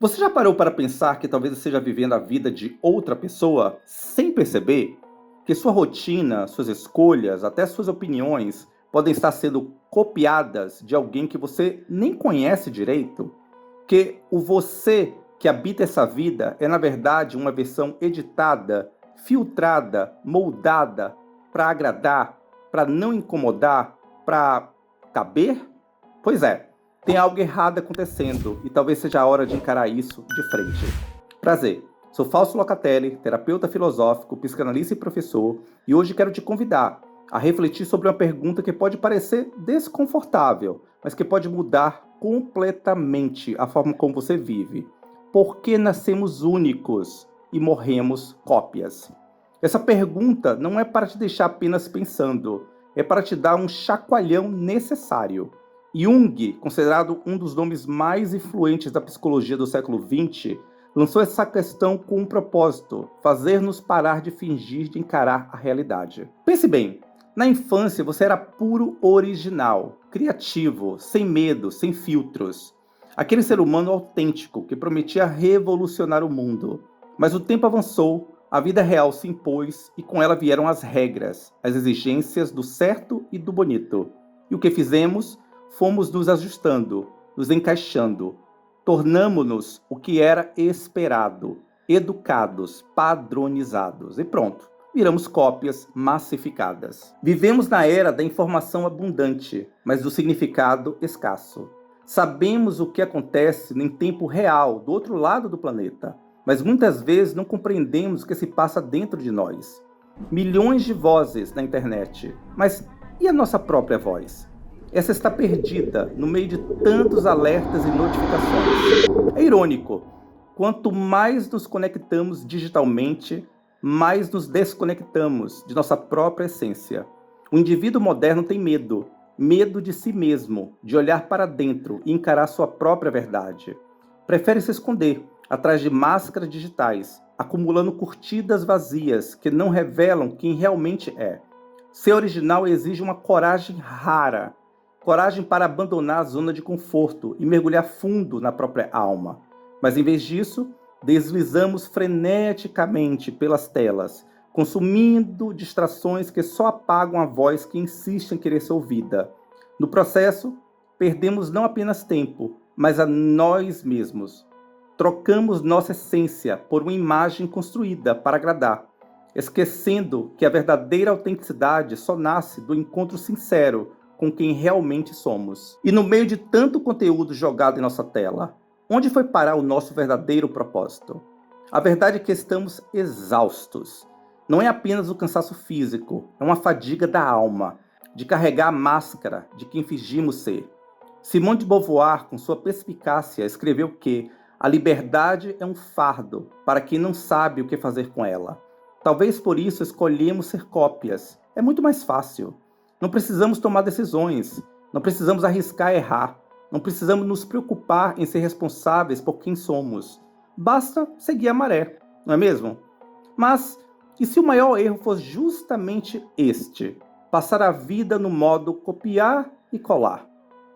Você já parou para pensar que talvez esteja vivendo a vida de outra pessoa sem perceber? Que sua rotina, suas escolhas, até suas opiniões podem estar sendo copiadas de alguém que você nem conhece direito? Que o você que habita essa vida é, na verdade, uma versão editada, filtrada, moldada para agradar, para não incomodar, para caber? Pois é, tem algo errado acontecendo e talvez seja a hora de encarar isso de frente. Prazer, sou Fausto Locatelli, terapeuta filosófico, psicanalista e professor, e hoje quero te convidar a refletir sobre uma pergunta que pode parecer desconfortável, mas que pode mudar completamente a forma como você vive. Por que nascemos únicos e morremos cópias? Essa pergunta não é para te deixar apenas pensando, é para te dar um chacoalhão necessário. Jung, considerado um dos nomes mais influentes da psicologia do século XX, lançou essa questão com um propósito: fazer-nos parar de fingir de encarar a realidade. Pense bem, na infância você era puro original, criativo, sem medo, sem filtros. Aquele ser humano autêntico que prometia revolucionar o mundo. Mas o tempo avançou, a vida real se impôs e com ela vieram as regras, as exigências do certo e do bonito. E o que fizemos? Fomos nos ajustando, nos encaixando. Tornamo-nos o que era esperado, educados, padronizados. E pronto, viramos cópias massificadas. Vivemos na era da informação abundante, mas do significado escasso. Sabemos o que acontece em tempo real, do outro lado do planeta, mas muitas vezes não compreendemos o que se passa dentro de nós. Milhões de vozes na internet, mas e a nossa própria voz? Essa está perdida no meio de tantos alertas e notificações. É irônico, quanto mais nos conectamos digitalmente, mais nos desconectamos de nossa própria essência. O indivíduo moderno tem medo, medo de si mesmo, de olhar para dentro e encarar sua própria verdade. Prefere se esconder atrás de máscaras digitais, acumulando curtidas vazias que não revelam quem realmente é. Ser original exige uma coragem rara, coragem para abandonar a zona de conforto e mergulhar fundo na própria alma. Mas em vez disso, deslizamos freneticamente pelas telas, consumindo distrações que só apagam a voz que insiste em querer ser ouvida. No processo, perdemos não apenas tempo, mas a nós mesmos. Trocamos nossa essência por uma imagem construída para agradar, esquecendo que a verdadeira autenticidade só nasce do encontro sincero com quem realmente somos. E no meio de tanto conteúdo jogado em nossa tela, onde foi parar o nosso verdadeiro propósito? A verdade é que estamos exaustos. Não é apenas o cansaço físico, é uma fadiga da alma, de carregar a máscara de quem fingimos ser. Simone de Beauvoir, com sua perspicácia, escreveu que a liberdade é um fardo para quem não sabe o que fazer com ela. Talvez por isso escolhemos ser cópias. É muito mais fácil. Não precisamos tomar decisões, não precisamos arriscar errar, não precisamos nos preocupar em ser responsáveis por quem somos. Basta seguir a maré, não é mesmo? Mas e se o maior erro fosse justamente este? Passar a vida no modo copiar e colar.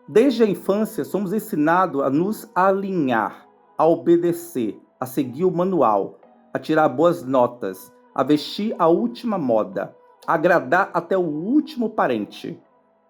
Desde a infância somos ensinados a nos alinhar, a obedecer, a seguir o manual, a tirar boas notas, a vestir a última moda, a agradar até o último parente.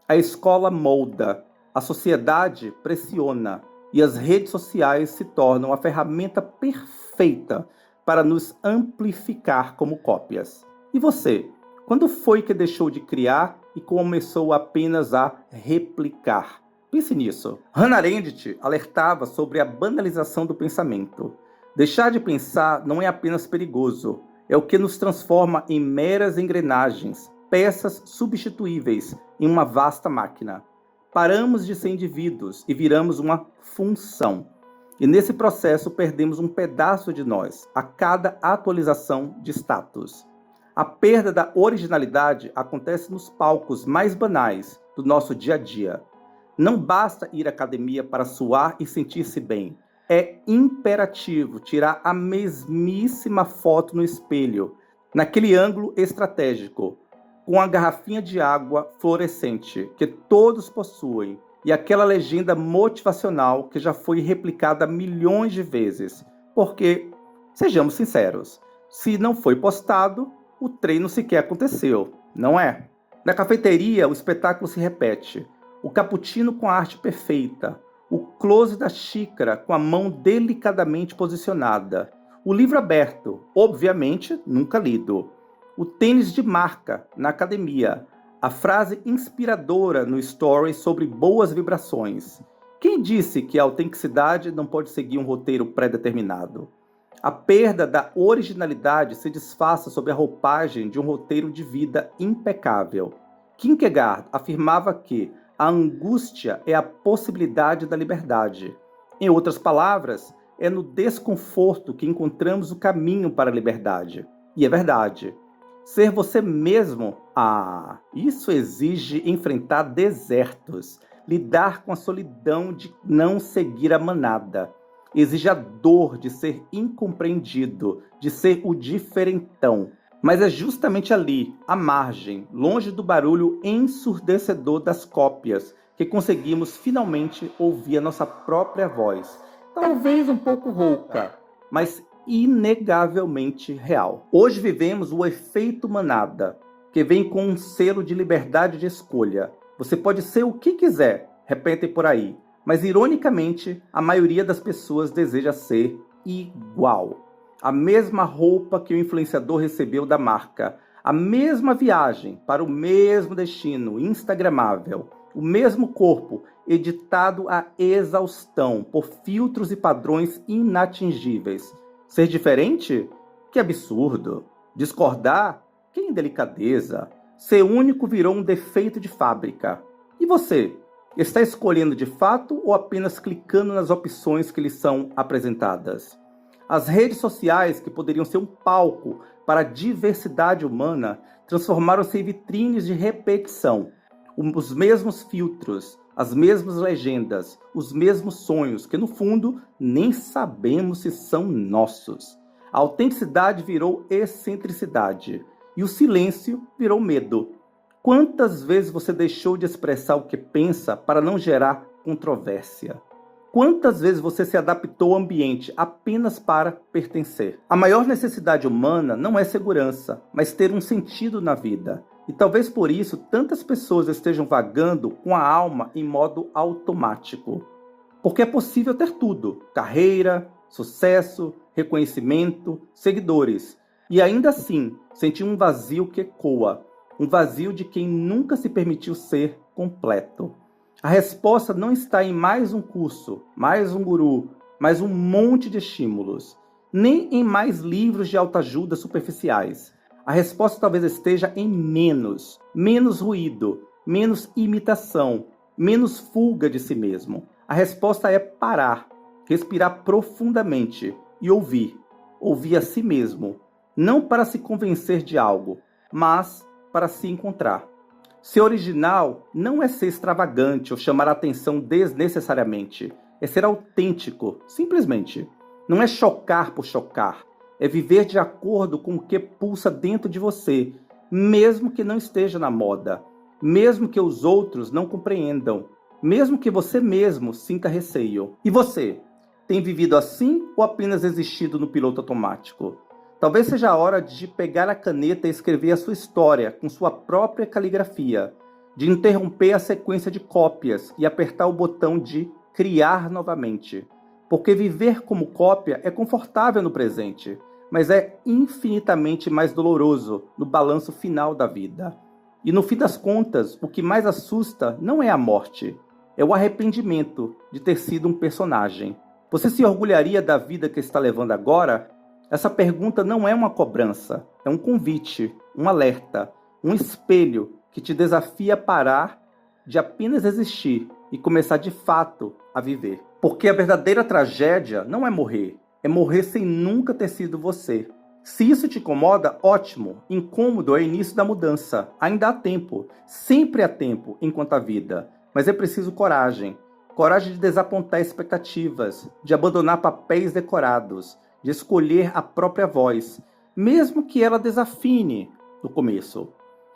A escola molda, a sociedade pressiona e as redes sociais se tornam a ferramenta perfeita para nos amplificar como cópias. E você? Quando foi que deixou de criar e começou apenas a replicar? Pense nisso. Hannah Arendt alertava sobre a banalização do pensamento. Deixar de pensar não é apenas perigoso, é o que nos transforma em meras engrenagens, peças substituíveis em uma vasta máquina. Paramos de ser indivíduos e viramos uma função. E nesse processo perdemos um pedaço de nós a cada atualização de status. A perda da originalidade acontece nos palcos mais banais do nosso dia a dia. Não basta ir à academia para suar e sentir-se bem. É imperativo tirar a mesmíssima foto no espelho, naquele ângulo estratégico, com a garrafinha de água fluorescente que todos possuem e aquela legenda motivacional que já foi replicada milhões de vezes. Porque, sejamos sinceros, se não foi postado, o treino sequer aconteceu, não é? Na cafeteria, o espetáculo se repete. O cappuccino com a arte perfeita, o close da xícara com a mão delicadamente posicionada, o livro aberto, obviamente nunca lido, o tênis de marca na academia, a frase inspiradora no story sobre boas vibrações. Quem disse que a autenticidade não pode seguir um roteiro pré-determinado? A perda da originalidade se disfarça sob a roupagem de um roteiro de vida impecável. Kierkegaard afirmava que a angústia é a possibilidade da liberdade. Em outras palavras, é no desconforto que encontramos o caminho para a liberdade. E é verdade. Ser você mesmo, isso exige enfrentar desertos, lidar com a solidão de não seguir a manada. Exige a dor de ser incompreendido, de ser o diferentão. Mas é justamente ali, à margem, longe do barulho ensurdecedor das cópias, que conseguimos finalmente ouvir a nossa própria voz. Talvez um pouco rouca, mas inegavelmente real. Hoje vivemos o efeito manada, que vem com um selo de liberdade de escolha. Você pode ser o que quiser, repetem por aí, mas ironicamente, a maioria das pessoas deseja ser igual. A mesma roupa que o influenciador recebeu da marca, a mesma viagem para o mesmo destino instagramável, o mesmo corpo editado à exaustão por filtros e padrões inatingíveis. Ser diferente? Que absurdo! Discordar? Que indelicadeza! Ser único virou um defeito de fábrica. E você? Está escolhendo de fato ou apenas clicando nas opções que lhe são apresentadas? As redes sociais, que poderiam ser um palco para a diversidade humana, transformaram-se em vitrines de repetição. Os mesmos filtros, as mesmas legendas, os mesmos sonhos, que no fundo nem sabemos se são nossos. A autenticidade virou excentricidade e o silêncio virou medo. Quantas vezes você deixou de expressar o que pensa para não gerar controvérsia? Quantas vezes você se adaptou ao ambiente apenas para pertencer? A maior necessidade humana não é segurança, mas ter um sentido na vida. E talvez por isso tantas pessoas estejam vagando com a alma em modo automático. Porque é possível ter tudo: carreira, sucesso, reconhecimento, seguidores. E ainda assim, sentir um vazio que ecoa. Um vazio de quem nunca se permitiu ser completo. A resposta não está em mais um curso, mais um guru, mais um monte de estímulos, nem em mais livros de autoajuda superficiais. A resposta talvez esteja em menos ruído, menos imitação, menos fuga de si mesmo. A resposta é parar, respirar profundamente e ouvir a si mesmo, não para se convencer de algo, mas para se encontrar. Ser original não é ser extravagante ou chamar a atenção desnecessariamente. É ser autêntico, simplesmente. Não é chocar por chocar. É viver de acordo com o que pulsa dentro de você, mesmo que não esteja na moda, mesmo que os outros não compreendam, mesmo que você mesmo sinta receio. E você? Tem vivido assim ou apenas existido no piloto automático? Talvez seja a hora de pegar a caneta e escrever a sua história com sua própria caligrafia, de interromper a sequência de cópias e apertar o botão de criar novamente. Porque viver como cópia é confortável no presente, mas é infinitamente mais doloroso no balanço final da vida. E no fim das contas, o que mais assusta não é a morte, é o arrependimento de ter sido um personagem. Você se orgulharia da vida que está levando agora? Essa pergunta não é uma cobrança, é um convite, um alerta, um espelho que te desafia a parar de apenas existir e começar de fato a viver. Porque a verdadeira tragédia não é morrer sem nunca ter sido você. Se isso te incomoda, ótimo, incômodo é o início da mudança. Ainda há tempo, sempre há tempo enquanto há vida, mas é preciso coragem. Coragem de desapontar expectativas, de abandonar papéis decorados, de escolher a própria voz, mesmo que ela desafine no começo.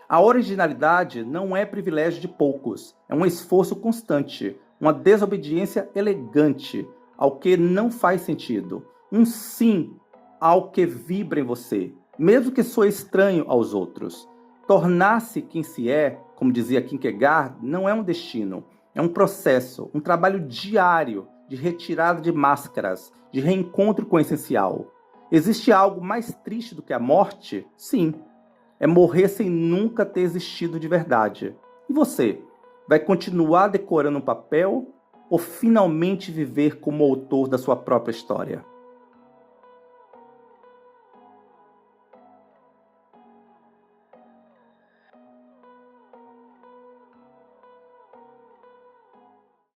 A originalidade não é privilégio de poucos, é um esforço constante, uma desobediência elegante ao que não faz sentido, um sim ao que vibra em você, mesmo que soe estranho aos outros. Tornar-se quem se é, como dizia Kierkegaard, não é um destino, é um processo, um trabalho diário de retirada de máscaras, de reencontro com o essencial. Existe algo mais triste do que a morte? Sim. É morrer sem nunca ter existido de verdade. E você? Vai continuar decorando um papel ou finalmente viver como autor da sua própria história?